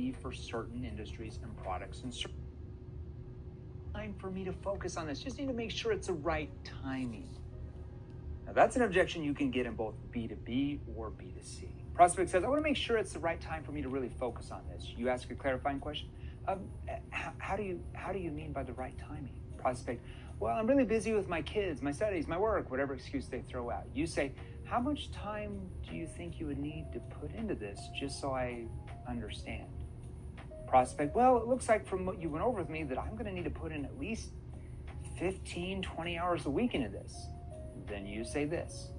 be for certain industries and products and services. Time for me to focus on this. Just need to make sure it's the right timing. Now, that's an objection you can get in both B2B or B2C. Prospect says, I want to make sure it's the right time for me to really focus on this. You ask a clarifying question. How do you mean by the right timing? Prospect, well, I'm really busy with my kids, my studies, my work, whatever excuse they throw out. You say, how much time do you think you would need to put into this just so I understand? Prospect, well, it looks like from what you went over with me that I'm going to need to put in at least 15, 20 hours a week into this. Then you say this.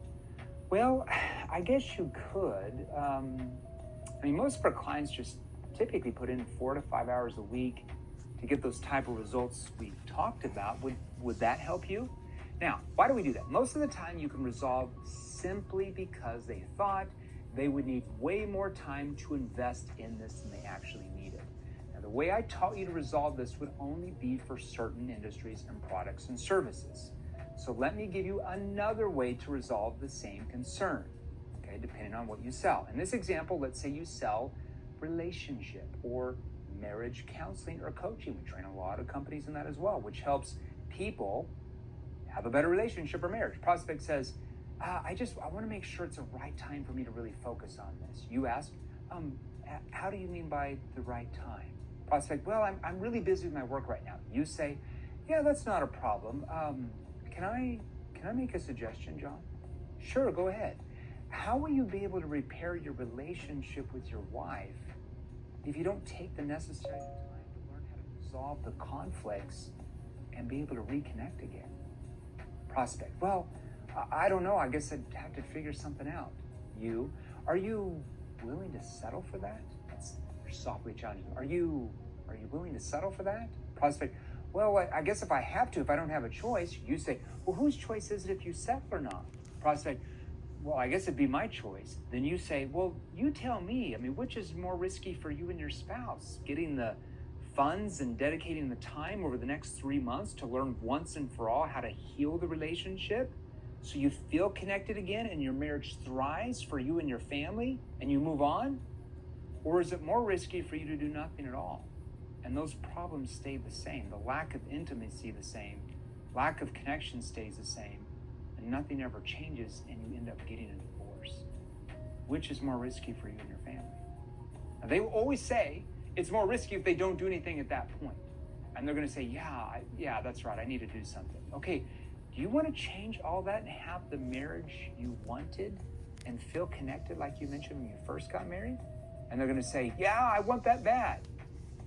Well, I guess you could. Most of our clients just typically put in 4 to 5 hours a week to get those type of results we talked about. Would that help you? Now, why do we do that? Most of the time you can resolve simply because they thought they would need way more time to invest in this than they actually needed. Now, the way I taught you to resolve this would only be for certain industries and products and services. So let me give you another way to resolve the same concern, okay, depending on what you sell. In this example, let's say you sell relationship or marriage counseling or coaching. We train a lot of companies in that as well, which helps people have a better relationship or marriage. Prospect says, I want to make sure it's the right time for me to really focus on this. You ask, how do you mean by the right time? Prospect, well, I'm really busy with my work right now. You say, yeah, that's not a problem. Can I make a suggestion, John? Sure, go ahead. How will you be able to repair your relationship with your wife if you don't take the necessary time to learn how to resolve the conflicts and be able to reconnect again? Prospect, well, I don't know. I guess I'd have to figure something out. Are you willing to settle for that? That's softly challenging. Are you willing to settle for that? Prospect, well, I guess if I have to, if I don't have a choice. You say, well, whose choice is it if you settle or not? Prospect, well, I guess it'd be my choice. Then you say, well, you tell me. Which is more risky for you and your spouse? Getting the funds and dedicating the time over the next 3 months to learn once and for all how to heal the relationship so you feel connected again and your marriage thrives for you and your family and you move on? Or is it more risky for you to do nothing at all? And those problems stay the same. The lack of intimacy the same. Lack of connection stays the same. And nothing ever changes and you end up getting a divorce. Which is more risky for you and your family? Now, they will always say it's more risky if they don't do anything at that point. And they're going to say, yeah, that's right. I need to do something. Okay, do you want to change all that and have the marriage you wanted and feel connected like you mentioned when you first got married? And they're going to say, yeah, I want that bad.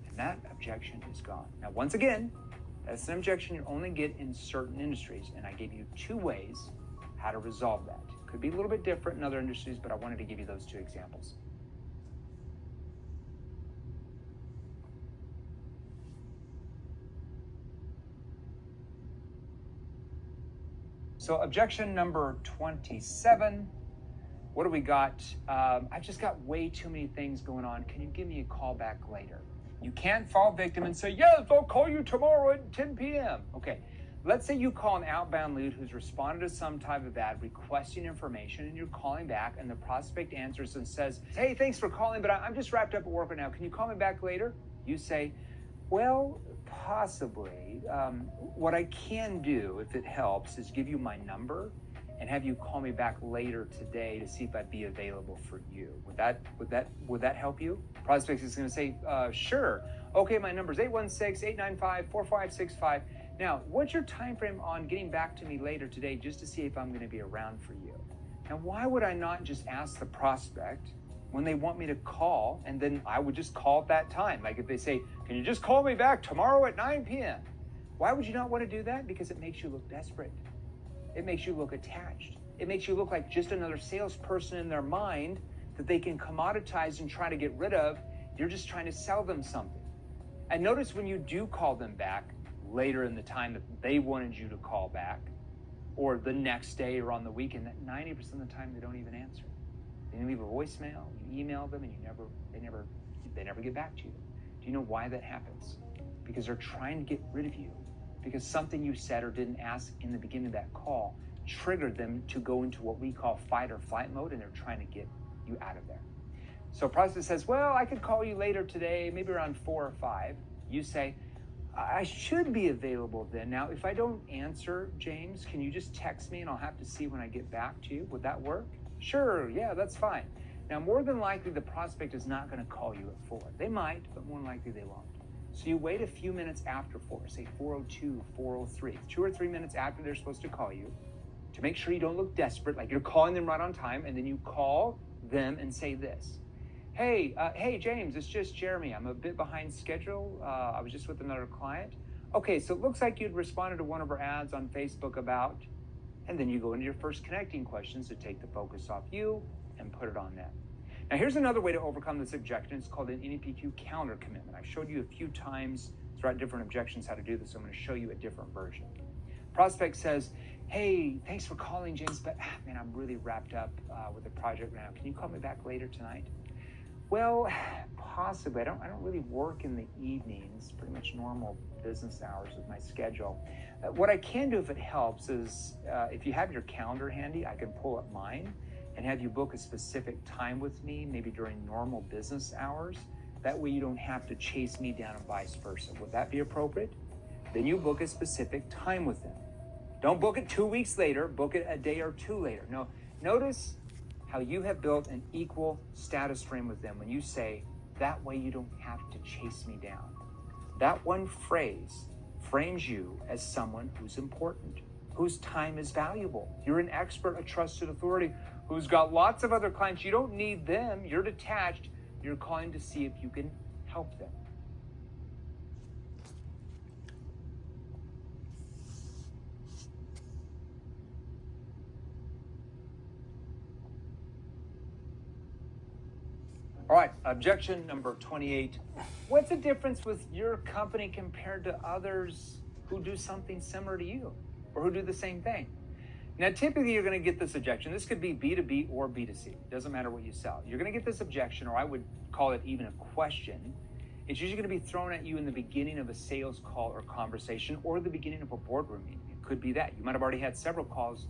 And that objection is gone. Now, once again, that's an objection you only get in certain industries. And I gave you 2 ways how to resolve that. It could be a little bit different in other industries, but I wanted to give you those 2 examples. So objection number 27. What do we got? I've just got way too many things going on. Can you give me a call back later? You can't fall victim and say, yes, I'll call you tomorrow at 10 p.m. Okay, let's say you call an outbound lead who's responded to some type of ad requesting information and you're calling back and the prospect answers and says, hey, thanks for calling, but I'm just wrapped up at work right now. Can you call me back later? You say, well, possibly. What I can do, if it helps, is give you my number and have you call me back later today to see if I'd be available for you. Would that help you? Prospect is going to say, sure. Okay, my number is 816-895-4565. Now, what's your time frame on getting back to me later today just to see if I'm going to be around for you? Now, why would I not just ask the prospect when they want me to call, and then I would just call at that time? Like if they say, can you just call me back tomorrow at 9 p.m.? Why would you not want to do that? Because it makes you look desperate. It makes you look attached. It makes you look like just another salesperson in their mind that they can commoditize and try to get rid of. You're just trying to sell them something. And notice when you do call them back later in the time that they wanted you to call back, or the next day or on the weekend, that 90% of the time they don't even answer. They leave a voicemail, you email them, and they never get back to you. Do you know why that happens? Because they're trying to get rid of you. Because something you said or didn't ask in the beginning of that call triggered them to go into what we call fight or flight mode, and they're trying to get you out of there. So prospect says, well, I could call you later today, maybe around 4 or 5. You say, I should be available then. Now, if I don't answer, James, can you just text me and I'll have to see when I get back to you? Would that work? Sure, yeah, that's fine. Now, more than likely, the prospect is not going to call you at 4. They might, but more than likely they won't. So you wait a few minutes after 4, say 4:02, 4:03, 2 or 3 minutes after they're supposed to call you, to make sure you don't look desperate, like you're calling them right on time, and then you call them and say this. Hey, James, it's just Jeremy. I'm a bit behind schedule. I was just with another client. Okay, so it looks like you'd responded to one of our ads on Facebook about, and then you go into your first connecting questions to take the focus off you and put it on them. Now, here's another way to overcome this objection. It's called an NEPQ counter commitment. I've showed you a few times throughout different objections how to do this. So I'm going to show you a different version. Prospect says, hey, thanks for calling, James, but man, I'm really wrapped up with the project now. Can you call me back later tonight? Well, possibly. I don't really work in the evenings, pretty much normal business hours with my schedule. What I can do if it helps is if you have your calendar handy, I can pull up mine and have you book a specific time with me, maybe during normal business hours. That way you don't have to chase me down and vice versa. Would that be appropriate? Then you book a specific time with them. Don't book it 2 weeks later, book it a day or 2 later. No, notice how you have built an equal status frame with them when you say, that way you don't have to chase me down. That one phrase frames you as someone who's important, whose time is valuable. You're an expert, a trusted authority, who's got lots of other clients. You don't need them. You're detached. You're calling to see if you can help them. All right, objection number 28. What's the difference with your company compared to others who do something similar to you or who do the same thing? Now, typically you're going to get this objection. This could be B2B or B2C. It doesn't matter what you sell. You're going to get this objection, or I would call it even a question. It's usually going to be thrown at you in the beginning of a sales call or conversation or the beginning of a boardroom meeting. It could be that. You might have already had several calls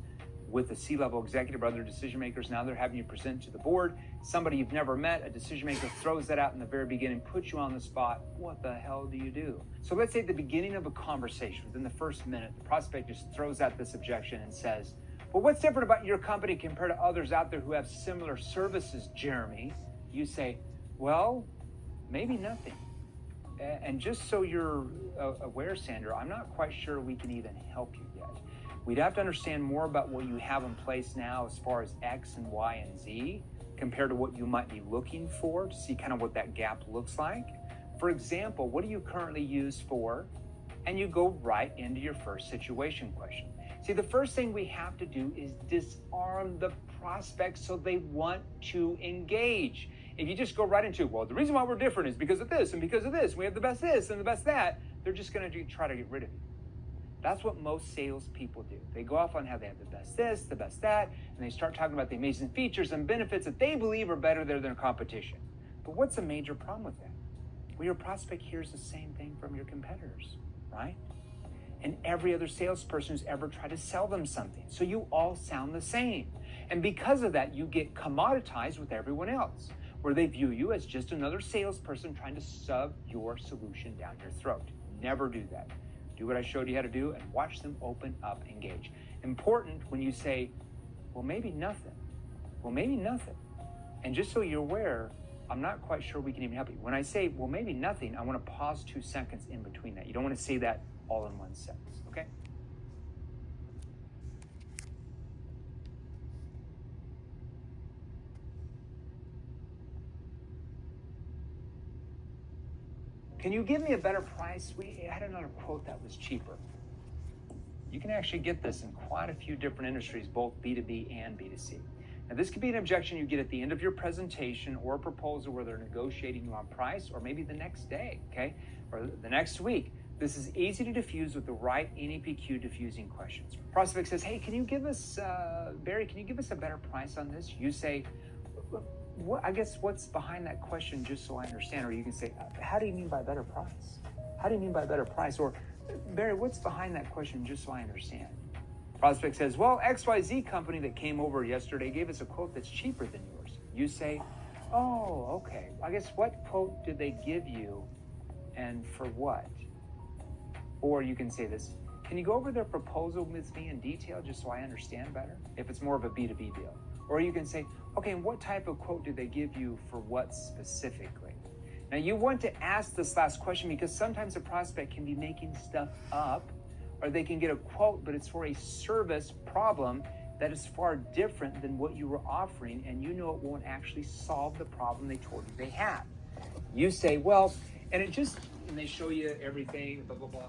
with a C-level executive or other decision makers. Now they're having you present to the board. Somebody you've never met, a decision maker, throws that out in the very beginning, puts you on the spot. What the hell do you do? So let's say at the beginning of a conversation, within the first minute, the prospect just throws out this objection and says, well, what's different about your company compared to others out there who have similar services, Jeremy? You say, well, maybe nothing. And just so you're aware, Sandra, I'm not quite sure we can even help you yet. We'd have to understand more about what you have in place now as far as X and Y and Z compared to what you might be looking for to see kind of what that gap looks like. For example, what do you currently use for? And you go right into your first situation question. See, the first thing we have to do is disarm the prospect so they want to engage. If you just go right into, well, the reason why we're different is because of this and because of this. We have the best this and the best that. They're just going to try to get rid of you. That's what most salespeople do. They go off on how they have the best this, the best that, and they start talking about the amazing features and benefits that they believe are better than their competition. But what's the major problem with that? Well, your prospect hears the same thing from your competitors, right? And every other salesperson who's ever tried to sell them something. So you all sound the same. And because of that, you get commoditized with everyone else, where they view you as just another salesperson trying to shove your solution down your throat. Never do that. Do what I showed you how to do and watch them open up, engage. Important when you say, well, maybe nothing. Well, maybe nothing. And just so you're aware, I'm not quite sure we can even help you. When I say, well, maybe nothing, I want to pause 2 seconds in between that. You don't want to say that all in 1 sentence, okay? Can you give me a better price? We had another quote that was cheaper. You can actually get this in quite a few different industries, both B2B and B2C. Now, this could be an objection you get at the end of your presentation or a proposal where they're negotiating you on price, or maybe the next day, okay? Or the next week. This is easy to diffuse with the right NEPQ diffusing questions. Prospect says, hey, can you give us, Barry, can you give us a better price on this? You say, I guess what's behind that question, just so I understand? Or you can say, how do you mean by better price? How do you mean by better price? Or, Barry, what's behind that question, just so I understand? Prospect says, well, XYZ company that came over yesterday gave us a quote that's cheaper than yours. You say, Oh, okay. I guess what quote did they give you and for what? Or you can say this, can you go over their proposal with me in detail just so I understand better? If it's more of a B2B deal. Or you can say, okay, and what type of quote did they give you for what specifically? Now you want to ask this last question because sometimes a prospect can be making stuff up, or they can get a quote, but it's for a service problem that is far different than what you were offering, and you know it won't actually solve the problem they told you they had. You say, well, and they show you everything, blah, blah, blah.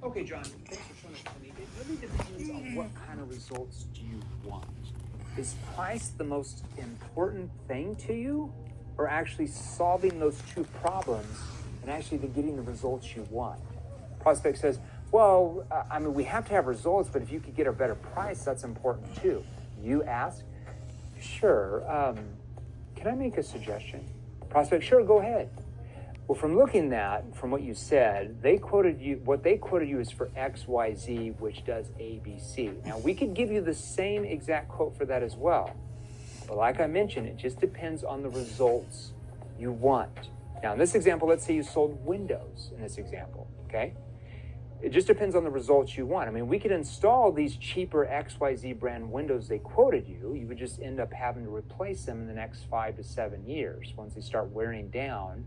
Okay, John, thanks for showing it to me. It really depends on what kind of results do you want. Is price the most important thing to you, or actually solving those two problems and actually getting the results you want? Prospect says, well, we have to have results, but if you could get a better price, that's important too. You ask, sure, can I make a suggestion? Prospect, sure, go ahead. Well, from looking at, from what you said, what they quoted you is for XYZ, which does ABC. Now, we could give you the same exact quote for that as well. But like I mentioned, it just depends on the results you want. Now, in this example, let's say you sold windows in this example, okay? It just depends on the results you want. We could install these cheaper XYZ brand windows they quoted you. You would just end up having to replace them in the next 5 to 7 years once they start wearing down,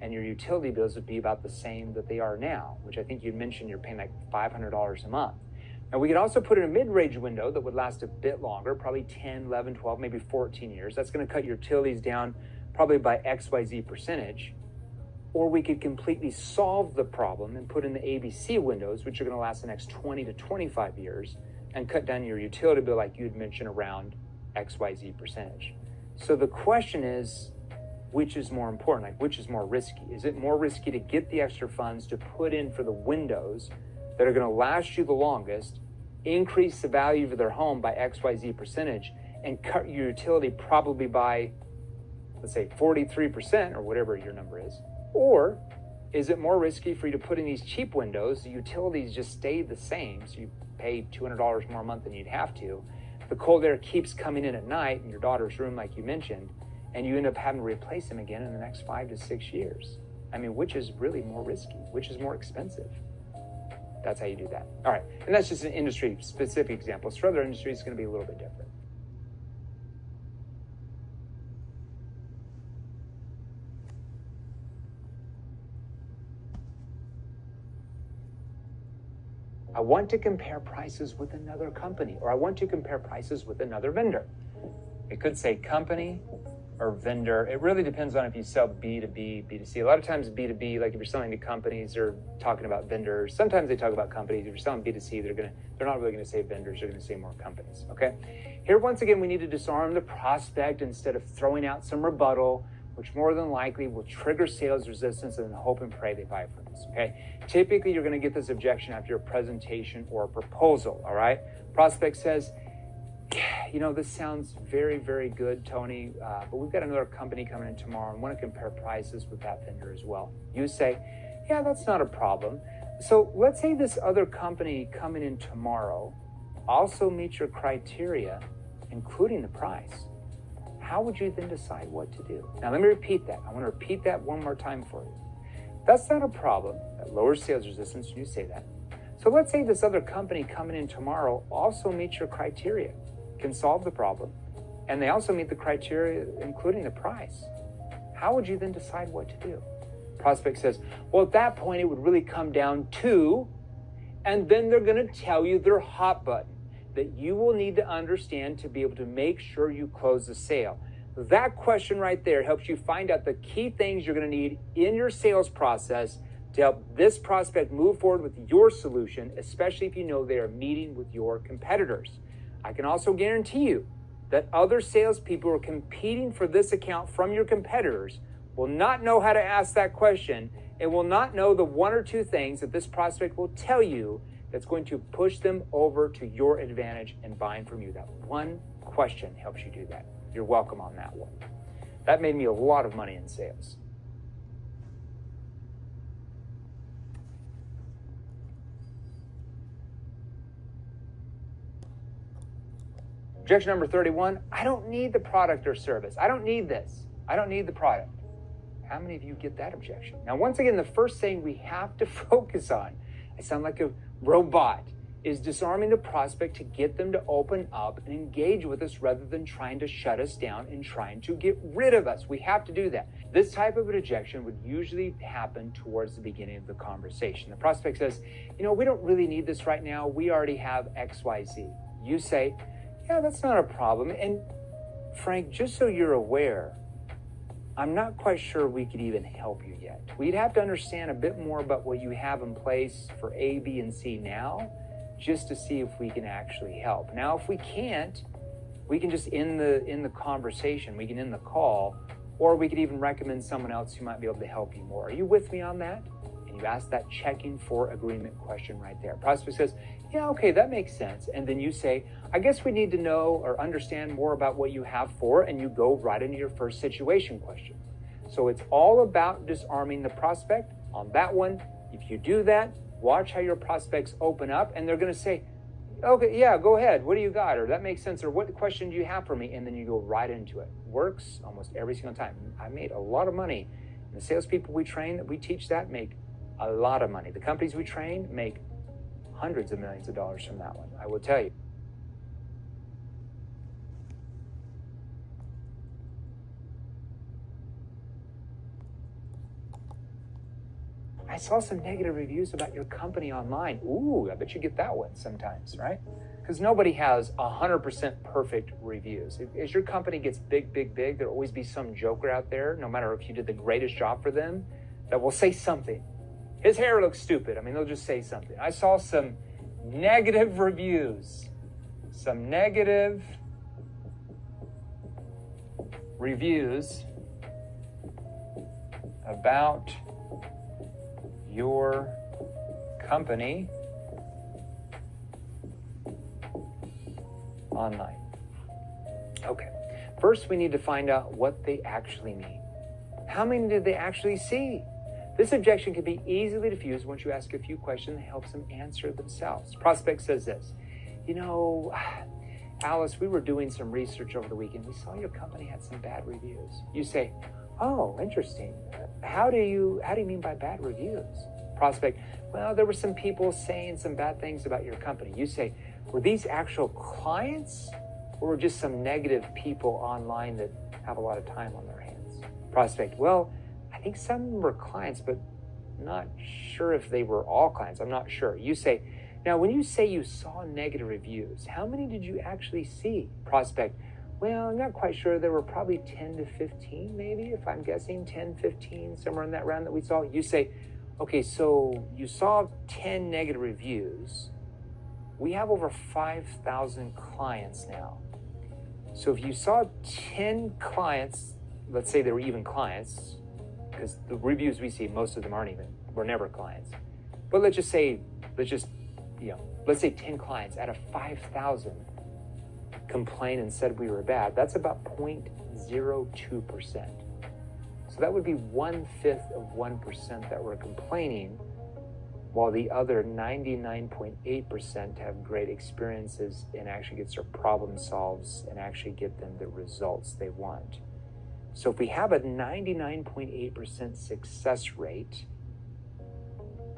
and your utility bills would be about the same that they are now, which I think you'd mentioned you're paying like $500 a month. Now, we could also put in a mid-range window that would last a bit longer, probably 10, 11, 12, maybe 14 years. That's going to cut your utilities down probably by XYZ percentage. Or we could completely solve the problem and put in the ABC windows, which are going to last the next 20 to 25 years, and cut down your utility bill like you'd mentioned around XYZ percentage. So the question is, which is more important? Like, which is more risky? Is it more risky to get the extra funds to put in for the windows that are going to last you the longest, increase the value of their home by XYZ percentage, and cut your utility probably by, let's say, 43% or whatever your number is? Or is it more risky for you to put in these cheap windows, the utilities just stay the same, so you pay $200 more a month than you'd have to, the cold air keeps coming in at night in your daughter's room like you mentioned, and you end up having to replace them again in the next 5 to 6 years? Which is really more risky? Which is more expensive? That's how you do that. All right, and that's just an industry-specific example. So for other industries, it's going to be a little bit different. I want to compare prices with another company, or I want to compare prices with another vendor. It could say company or vendor. It really depends on if you sell B2B, B2C. A lot of times B2B, like if you're selling to companies, they're talking about vendors. Sometimes they talk about companies. If you're selling B2C, they're not really going to say vendors. They're going to say more companies, okay? Here, once again, we need to disarm the prospect instead of throwing out some rebuttal, which more than likely will trigger sales resistance and hope and pray they buy from us, okay? Typically, you're going to get this objection after a presentation or a proposal, all right? Prospect says, this sounds very, very good, Tony, but we've got another company coming in tomorrow and want to compare prices with that vendor as well. You say, yeah, that's not a problem. So let's say this other company coming in tomorrow also meets your criteria, including the price. How would you then decide what to do? Now, let me repeat that. I want to repeat that one more time for you. That's not a problem. That lowers sales resistance. You say that. So let's say this other company coming in tomorrow also meets your criteria, can solve the problem, and they also meet the criteria, including the price. How would you then decide what to do? Prospect says, well, at that point, it would really come down to, and then they're going to tell you their hot button that you will need to understand to be able to make sure you close the sale. That question right there helps you find out the key things you're going to need in your sales process to help this prospect move forward with your solution, especially if you know they are meeting with your competitors. I can also guarantee you that other salespeople who are competing for this account from your competitors will not know how to ask that question and will not know the one or two things that this prospect will tell you that's going to push them over to your advantage and buying from you. That one question helps you do that. You're welcome on that one. That made me a lot of money in sales. Objection number 31, I don't need the product or service. I don't need this. I don't need the product. How many of you get that objection? Now, once again, the first thing we have to focus on, I sound like a robot, is disarming the prospect to get them to open up and engage with us rather than trying to shut us down and trying to get rid of us. We have to do that. This type of an objection would usually happen towards the beginning of the conversation. The prospect says, we don't really need this right now. We already have XYZ. You say, yeah, that's not a problem. And Frank, just so you're aware, I'm not quite sure we could even help you yet. We'd have to understand a bit more about what you have in place for A, B, and C now, just to see if we can actually help. Now, if we can't, we can just end the conversation. We can end the call, or we could even recommend someone else who might be able to help you more. Are you with me on that? And you ask that checking for agreement question right there. Prospect says, yeah, okay, that makes sense. And then you say, I guess we need to know or understand more about what you have for, and you go right into your first situation question. So it's all about disarming the prospect. On that one, if you do that, watch how your prospects open up, and they're going to say, okay, yeah, go ahead. What do you got? Or that makes sense. Or what question do you have for me? And then you go right into it. Works almost every single time. I made a lot of money. And the salespeople we train, that we teach that, make a lot of money. The companies we train make hundreds of millions of dollars from that one, I will tell you. I saw some negative reviews about your company online. Ooh, I bet you get that one sometimes, right? Because nobody has 100% perfect reviews. As your company gets big, there'll always be some joker out there, no matter if you did the greatest job for them, that will say something. His hair looks stupid. I mean, they'll just say something. I saw some negative reviews. Some negative reviews about your company online. Okay, first we need to find out what they actually mean. How many did they actually see? This objection can be easily diffused once you ask a few questions that helps them answer themselves. Prospect says this, Alice, we were doing some research over the weekend. We saw your company had some bad reviews. You say, oh, interesting. How do you mean by bad reviews? Prospect, well, there were some people saying some bad things about your company. You say, were these actual clients or just some negative people online that have a lot of time on their hands? Prospect, well, I think some were clients, but not sure if they were all clients. I'm not sure. You say, now when you say you saw negative reviews, how many did you actually see? Prospect, well, I'm not quite sure. There were probably 10 to 15, maybe, if I'm guessing, 10, 15, somewhere in that round that we saw. You say, okay, so you saw 10 negative reviews. We have over 5,000 clients now. So if you saw 10 clients, let's say they were even clients, because the reviews we see, most of them aren't even, we're never clients. But let's say 10 clients out of 5,000 complained and said we were bad. That's about 0.02%. So that would be 1/5 of 1% that were complaining, while the other 99.8% have great experiences and actually gets their problem solves and actually get them the results they want. So if we have a 99.8% success rate,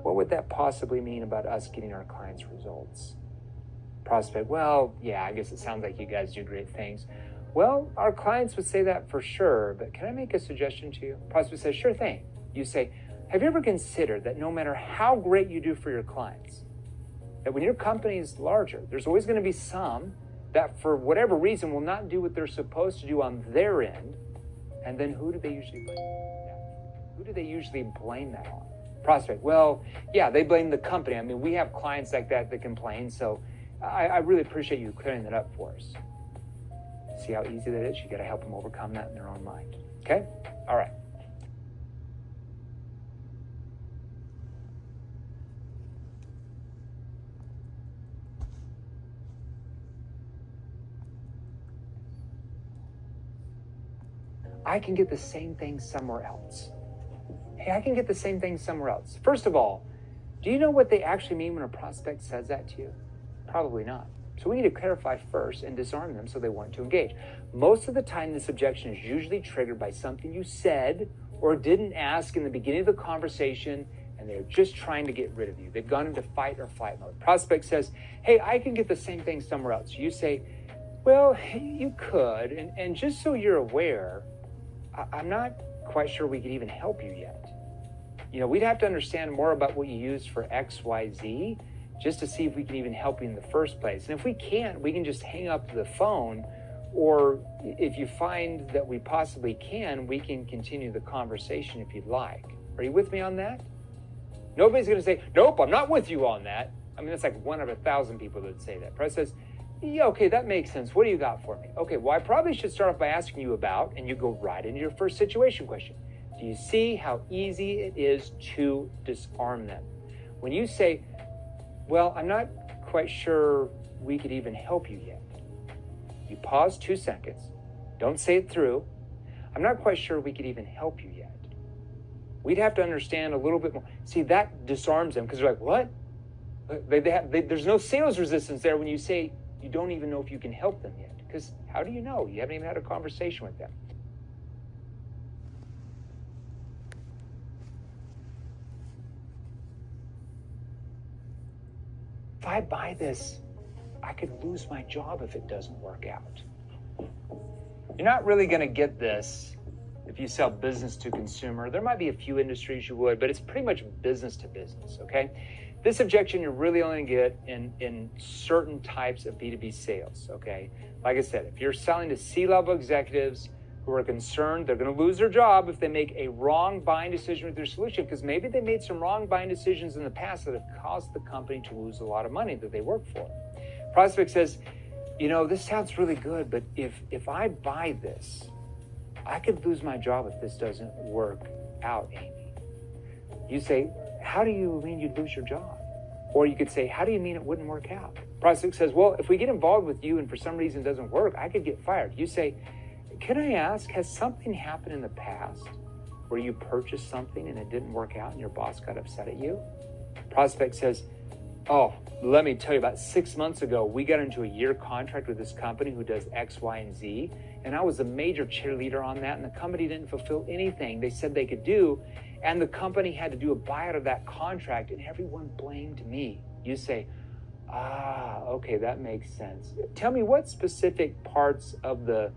what would that possibly mean about us getting our clients' results? Prospect, well, yeah, I guess it sounds like you guys do great things. Well, our clients would say that for sure, but can I make a suggestion to you? Prospect says, sure thing. You say, have you ever considered that no matter how great you do for your clients, that when your company is larger, there's always going to be some that for whatever reason will not do what they're supposed to do on their end, and then who do they usually blame that? Who do they usually blame that on? Prospect, well, yeah, they blame the company. I mean, we have clients like that complain, so I really appreciate you clearing that up for us. See how easy that is? You got to help them overcome that in their own mind. Okay? All right. I can get the same thing somewhere else. Hey, I can get the same thing somewhere else. First of all, do you know what they actually mean when a prospect says that to you? Probably not. So we need to clarify first and disarm them so they want to engage. Most of the time, this objection is usually triggered by something you said or didn't ask in the beginning of the conversation, and they're just trying to get rid of you. They've gone into fight or flight mode. Prospect says, hey, I can get the same thing somewhere else. You say, well, you could, and just so you're aware, I'm not quite sure we could even help you yet. We'd have to understand more about what you use for X, Y, Z, just to see if we can even help you in the first place. And if we can't, we can just hang up the phone, or if you find that we possibly can, we can continue the conversation if you'd like. Are you with me on that? Nobody's going to say, nope, I'm not with you on that. I mean, that's like 1 out of 1,000 people that say that. Press says, yeah, okay, that makes sense. What do you got for me? Okay, well, I probably should start off by asking you about, and you go right into your first situation question. Do you see how easy it is to disarm them? When you say, well, I'm not quite sure we could even help you yet. You pause 2 seconds. Don't say it through. I'm not quite sure we could even help you yet. We'd have to understand a little bit more. See, that disarms them because they're like, what? There's no sales resistance there when you say you don't even know if you can help them yet. Because how do you know? You haven't even had a conversation with them. If I buy this, I could lose my job if it doesn't work out. You're not really going to get this if you sell business to consumer. There might be a few industries you would, but it's pretty much business to business, okay? This objection you're really only going to get in certain types of B2B sales, okay? Like I said, if you're selling to C-level executives who are concerned they're going to lose their job if they make a wrong buying decision with their solution, because maybe they made some wrong buying decisions in the past that have caused the company to lose a lot of money that they work for. Prospect says, this sounds really good, but if I buy this, I could lose my job if this doesn't work out, Amy. You say, how do you mean you'd lose your job? Or you could say, how do you mean it wouldn't work out? Prospect says, well, if we get involved with you and for some reason it doesn't work, I could get fired. You say, can I ask, has something happened in the past where you purchased something and it didn't work out and your boss got upset at you? Prospect says, oh, let me tell you, about 6 months ago, we got into a year contract with this company who does X, Y, and Z. And I was a major cheerleader on that. And the company didn't fulfill anything they said they could do. And the company had to do a buyout of that contract. And everyone blamed me. You say, okay, that makes sense. Tell me what specific parts of the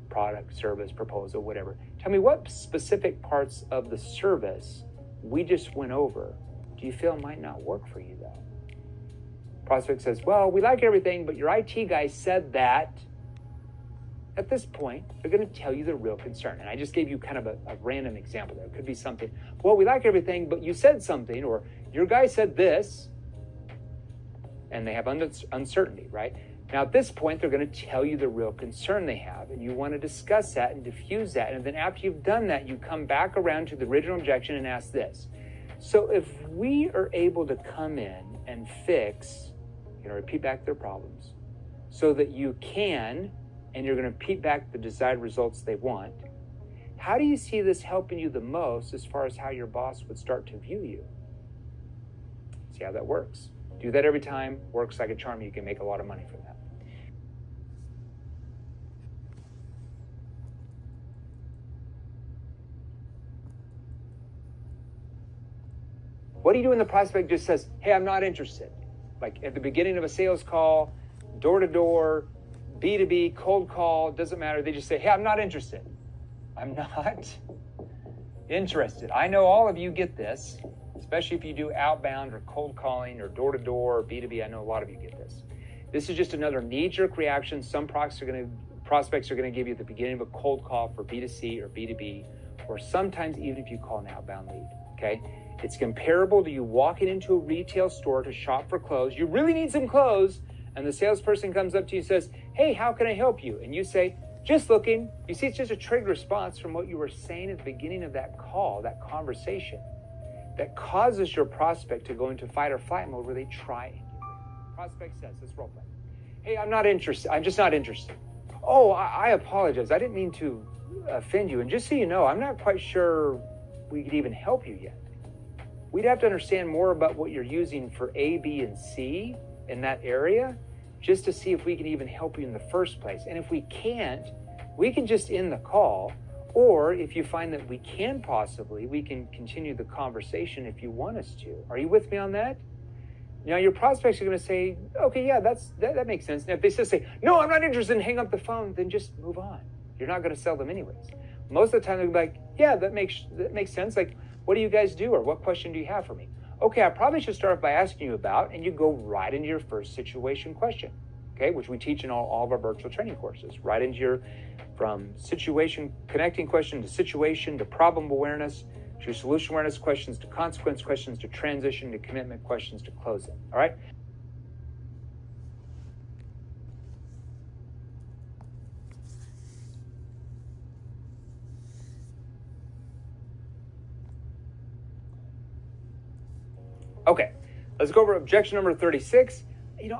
product, service, proposal, whatever. Tell me what specific parts of the service we just went over do you feel might not work for you though? Prospect says, well, we like everything, but your IT guy said that. At this point, they're going to tell you the real concern. And I just gave you kind of a random example there. It could be something, well, we like everything, but you said something, or your guy said this, and they have uncertainty, right? Now, at this point, they're going to tell you the real concern they have, and you want to discuss that and diffuse that. And then after you've done that, you come back around to the original objection and ask this. So if we are able to come in and fix, repeat back their problems so that you can, and you're going to repeat back the desired results they want, how do you see this helping you the most as far as how your boss would start to view you? See how that works. Do that every time. Works like a charm. You can make a lot of money from that. What do you do when the prospect just says, hey, I'm not interested? Like at the beginning of a sales call, door-to-door, B2B, cold call, doesn't matter. They just say, hey, I'm not interested. I'm not interested. I know all of you get this, especially if you do outbound or cold calling or door-to-door or B2B. I know a lot of you get this. This is just another knee-jerk reaction some prospects are going to give you at the beginning of a cold call for B2C or B2B, or sometimes even if you call an outbound lead, okay? It's comparable to you walking into a retail store to shop for clothes. You really need some clothes, and the salesperson comes up to you and says, hey, how can I help you? And you say, just looking. You see, it's just a trigger response from what you were saying at the beginning of that call, that conversation, that causes your prospect to go into fight or flight mode where they try and get rid. Prospect says, let's role play. Hey, I'm not interested. I'm just not interested. Oh, I apologize. I didn't mean to offend you. And just so you know, I'm not quite sure we could even help you yet. We'd have to understand more about what you're using for A, B, and C in that area, just to see if we can even help you in the first place. And if we can't, we can just end the call. Or if you find that we can possibly, we can continue the conversation if you want us to. Are you with me on that? Now, your prospects are going to say, okay, yeah, that makes sense. And if they still say, no, I'm not interested, and hang up the phone, then just move on. You're not going to sell them anyways. Most of the time, they'll be like, yeah, that makes sense. Like, what do you guys do? Or what question do you have for me? Okay, I probably should start off by asking you about, and you go right into your first situation question, okay, which we teach in all of our virtual training courses, right into your, from situation, connecting question to situation, to problem awareness, to solution awareness questions, to consequence questions, to transition, to commitment questions, to closing, all right? Okay, let's go over objection number 36.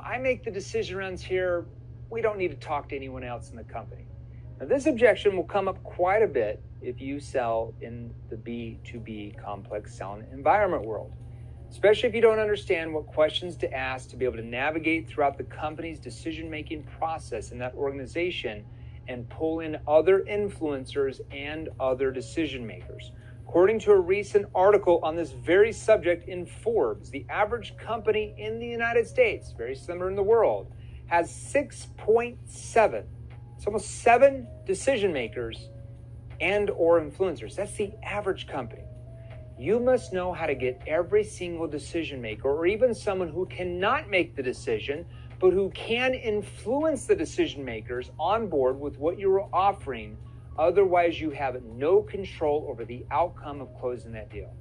I make the decision runs here. We don't need to talk to anyone else in the company. Now, this objection will come up quite a bit if you sell in the B2B complex selling environment world, especially if you don't understand what questions to ask to be able to navigate throughout the company's decision-making process in that organization and pull in other influencers and other decision makers. According to a recent article on this very subject in Forbes, the average company in the United States, very similar in the world, has 6.7, it's almost 7 decision makers and or influencers. That's the average company. You must know how to get every single decision maker, or even someone who cannot make the decision, but who can influence the decision makers on board with what you're offering. Otherwise, you have no control over the outcome of closing that deal.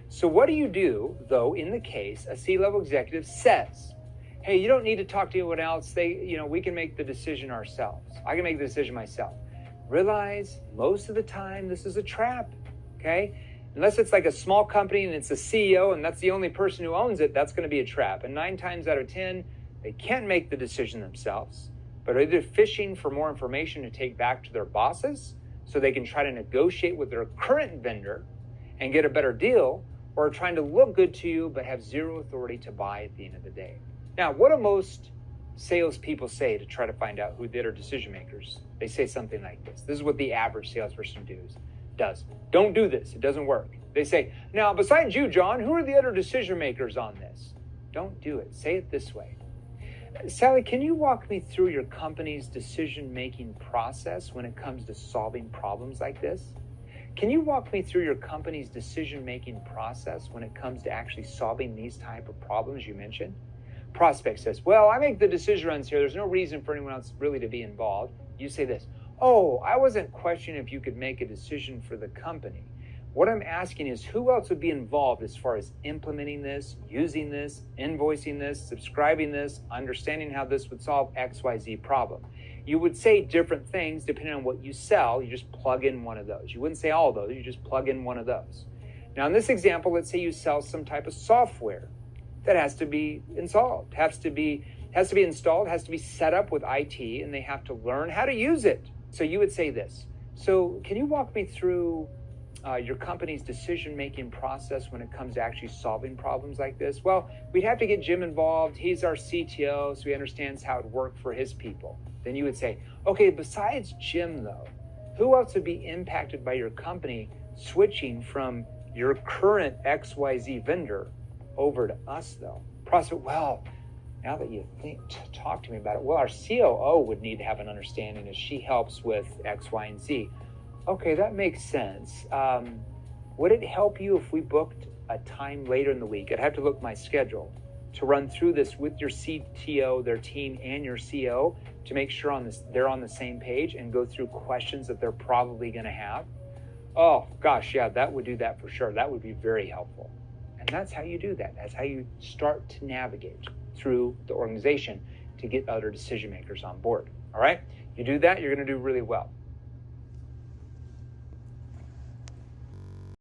So what do you do, though, in the case a C-level executive says, hey, you don't need to talk to anyone else. We can make the decision ourselves. I can make the decision myself. Realize most of the time this is a trap, okay? Unless it's like a small company and it's a CEO and that's the only person who owns it, that's going to be a trap. And 9 times out of 10, they can't make the decision themselves, but are either fishing for more information to take back to their bosses so they can try to negotiate with their current vendor and get a better deal, or trying to look good to you but have zero authority to buy at the end of the day. Now, what do most salespeople say to try to find out who they are decision makers? They say something like this. This is what the average salesperson does. Don't do this. It doesn't work. They say, now, besides you, John, who are the other decision makers on this? Don't do it. Say it this way. Sally, can you walk me through your company's decision-making process when it comes to solving problems like this? Can you walk me through your company's decision-making process when it comes to actually solving these type of problems you mentioned? Prospect says, well, I make the decision runs here. There's no reason for anyone else really to be involved. You say this, oh, I wasn't questioning if you could make a decision for the company. What I'm asking is who else would be involved as far as implementing this, using this, invoicing this, subscribing this, understanding how this would solve XYZ problem. You would say different things depending on what you sell. You just plug in one of those. You wouldn't say all of those. You just plug in one of those. Now, in this example, let's say you sell some type of software that has to be installed, has to be installed, has to be set up with IT, and they have to learn how to use it. So you would say this. So can you walk me through your company's decision-making process when it comes to actually solving problems like this? Well, we'd have to get Jim involved. He's our CTO, so he understands how it worked for his people. Then you would say, okay, besides Jim, though, who else would be impacted by your company switching from your current XYZ vendor over to us, though? Prospect, well, now that you talk to me about it, well, our COO would need to have an understanding as she helps with X, Y, and Z. Okay, that makes sense. Would it help you if we booked a time later in the week? I'd have to look at my schedule to run through this with your CTO, their team, and your CO to make sure they're on the same page and go through questions that they're probably going to have. Oh, gosh, yeah, that would do that for sure. That would be very helpful. And that's how you do that. That's how you start to navigate through the organization to get other decision makers on board. All right? You do that, you're going to do really well.